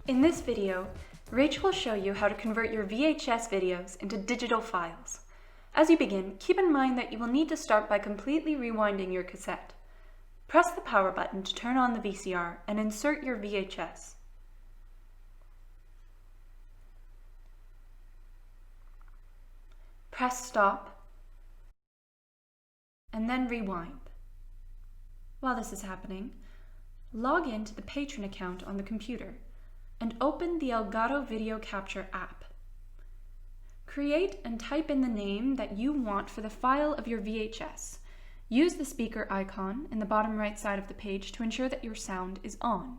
In this video, Rachel will show you how to convert your VHS videos into digital files. As you begin, keep in mind that you will need to start by completely rewinding your cassette. Press the power button to turn on the VCR and insert your VHS. Press stop and then rewind. While this is happening, log in to the patron account on the computer and open the Elgato Video Capture app. Create and type in the name that you want for the file of your VHS. Use the speaker icon in the bottom right side of the page to ensure that your sound is on.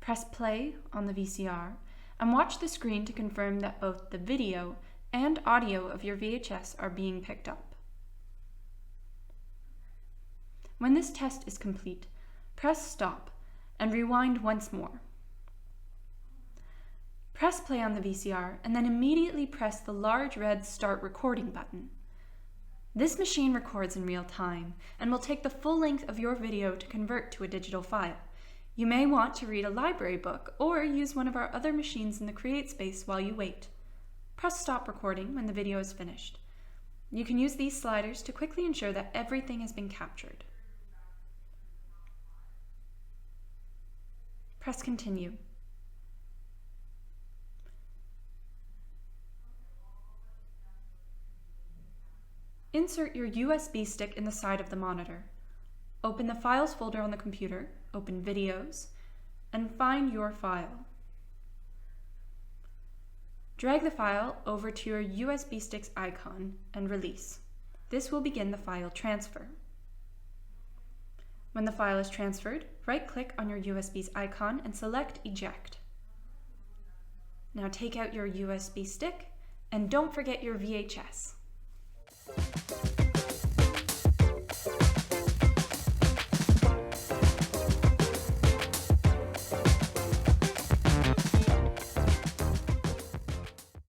Press play on the VCR and watch the screen to confirm that both the video and audio of your VHS are being picked up. When this test is complete, press stop and rewind once more. Press play on the VCR and then immediately press the large red Start Recording button. This machine records in real time and will take the full length of your video to convert to a digital file. You may want to read a library book or use one of our other machines in the Create space while you wait. Press stop recording when the video is finished. You can use these sliders to quickly ensure that everything has been captured. Press continue. Insert your USB stick in the side of the monitor. Open the Files folder on the computer, open Videos, and find your file. Drag the file over to your USB stick's icon and release. This will begin the file transfer. When the file is transferred, right-click on your USB's icon and select Eject. Now take out your USB stick and don't forget your VHS.